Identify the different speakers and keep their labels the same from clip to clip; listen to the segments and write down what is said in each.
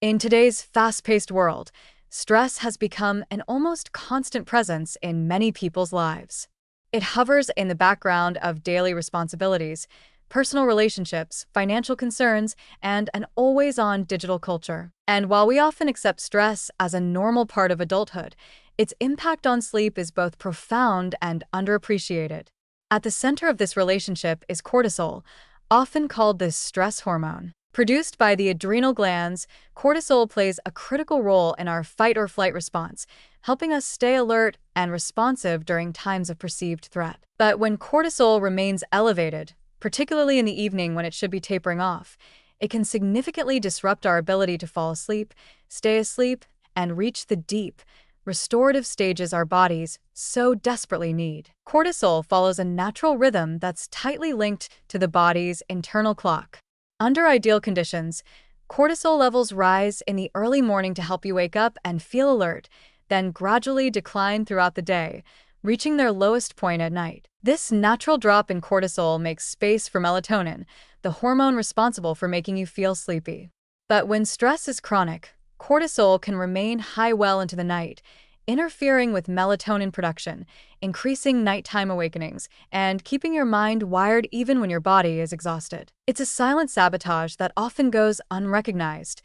Speaker 1: In today's fast-paced world, stress has become an almost constant presence in many people's lives. It hovers in the background of daily responsibilities, personal relationships, financial concerns, and an always-on digital culture. And while we often accept stress as a normal part of adulthood, its impact on sleep is both profound and underappreciated. At the center of this relationship is cortisol, often called the stress hormone. Produced by the adrenal glands, cortisol plays a critical role in our fight or flight response, helping us stay alert and responsive during times of perceived threat. But when cortisol remains elevated, particularly in the evening when it should be tapering off, it can significantly disrupt our ability to fall asleep, stay asleep, and reach the deep, restorative stages our bodies so desperately need. Cortisol follows a natural rhythm that's tightly linked to the body's internal clock. Under ideal conditions, cortisol levels rise in the early morning to help you wake up and feel alert, then gradually decline throughout the day, reaching their lowest point at night. This natural drop in cortisol makes space for melatonin, the hormone responsible for making you feel sleepy. But when stress is chronic, cortisol can remain high well into the night, interfering with melatonin production, increasing nighttime awakenings, and keeping your mind wired even when your body is exhausted. It's a silent sabotage that often goes unrecognized.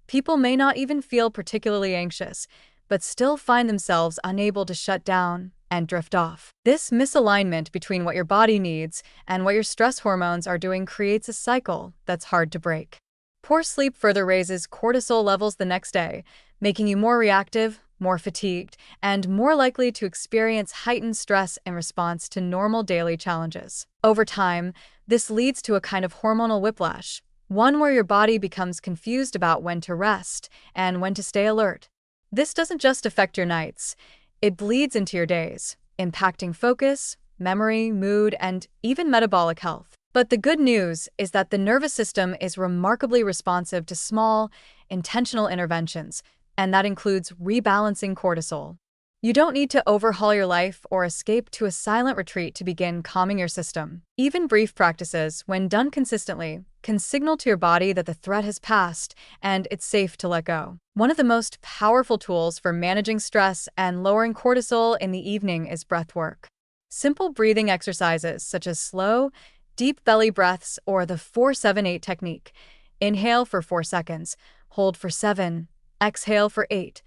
Speaker 1: People may not even feel particularly anxious, but still find themselves unable to shut down and drift off. This misalignment between what your body needs and what your stress hormones are doing creates a cycle that's hard to break. Poor sleep further raises cortisol levels the next day, making you more reactive, more fatigued, and more likely to experience heightened stress in response to normal daily challenges. Over time, this leads to a kind of hormonal whiplash, one where your body becomes confused about when to rest and when to stay alert. This doesn't just affect your nights, it bleeds into your days, impacting focus, memory, mood, and even metabolic health. But the good news is that the nervous system is remarkably responsive to small, intentional interventions, and that includes rebalancing cortisol. You don't need to overhaul your life or escape to a silent retreat to begin calming your system. Even brief practices, when done consistently, can signal to your body that the threat has passed and it's safe to let go. One of the most powerful tools for managing stress and lowering cortisol in the evening is breathwork. Simple breathing exercises such as slow, deep belly breaths or the 4-7-8 technique. Inhale for 4 seconds, hold for 7, exhale for 8.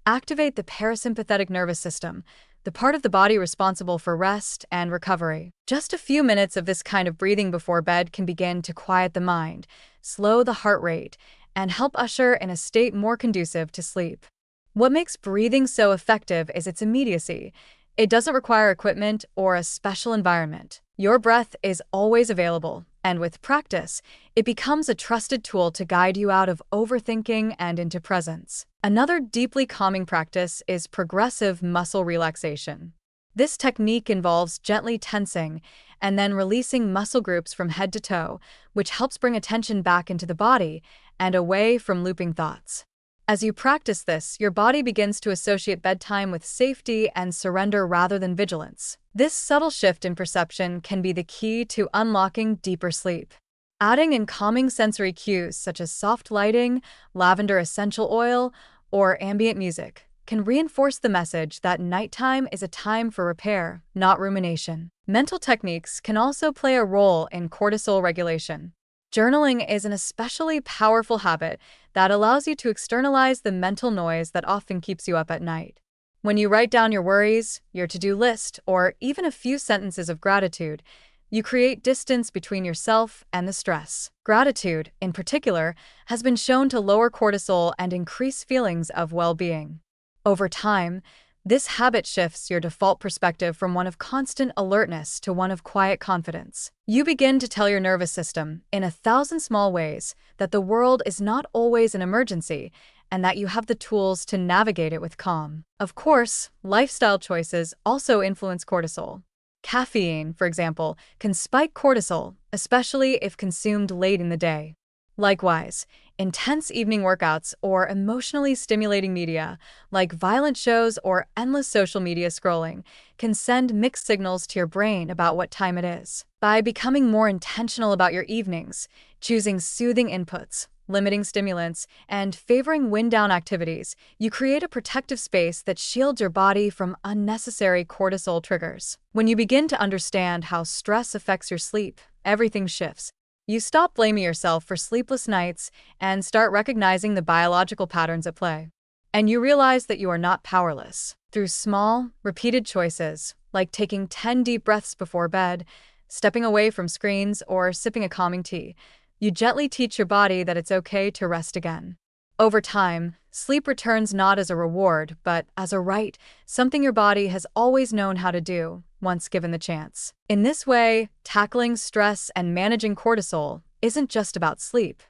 Speaker 1: Activate the parasympathetic nervous system, the part of the body responsible for rest and recovery. Just a few minutes of this kind of breathing before bed can begin to quiet the mind, slow the heart rate, and help usher in a state more conducive to sleep. What makes breathing so effective is its immediacy. It doesn't require equipment or a special environment. Your breath is always available, and with practice, it becomes a trusted tool to guide you out of overthinking and into presence. Another deeply calming practice is progressive muscle relaxation. This technique involves gently tensing and then releasing muscle groups from head to toe, which helps bring attention back into the body and away from looping thoughts. As you practice this, your body begins to associate bedtime with safety and surrender rather than vigilance. This subtle shift in perception can be the key to unlocking deeper sleep. Adding in calming sensory cues such as soft lighting, lavender essential oil, or ambient music can reinforce the message that nighttime is a time for repair, not rumination. Mental techniques can also play a role in cortisol regulation. Journaling is an especially powerful habit that allows you to externalize the mental noise that often keeps you up at night. When you write down your worries, your to-do list, or even a few sentences of gratitude, you create distance between yourself and the stress. Gratitude, in particular, has been shown to lower cortisol and increase feelings of well-being. Over time, this habit shifts your default perspective from one of constant alertness to one of quiet confidence. You begin to tell your nervous system, in 1,000 small ways, that the world is not always an emergency and that you have the tools to navigate it with calm. Of course, lifestyle choices also influence cortisol. Caffeine, for example, can spike cortisol, especially if consumed late in the day. Likewise, intense evening workouts or emotionally stimulating media, like violent shows or endless social media scrolling, can send mixed signals to your brain about what time it is. By becoming more intentional about your evenings, choosing soothing inputs, limiting stimulants, and favoring wind-down activities, you create a protective space that shields your body from unnecessary cortisol triggers. When you begin to understand how stress affects your sleep, everything shifts. You stop blaming yourself for sleepless nights and start recognizing the biological patterns at play. And you realize that you are not powerless. Through small, repeated choices, like taking 10 deep breaths before bed, stepping away from screens, or sipping a calming tea, you gently teach your body that it's okay to rest again. Over time, sleep returns not as a reward, but as a right, something your body has always known how to do, once given the chance. In this way, tackling stress and managing cortisol isn't just about sleep.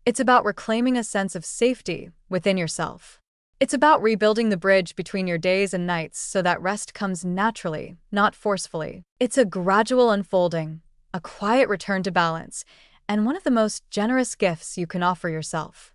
Speaker 1: It's about reclaiming a sense of safety within yourself. It's about rebuilding the bridge between your days and nights so that rest comes naturally, not forcefully. It's a gradual unfolding, a quiet return to balance, and one of the most generous gifts you can offer yourself.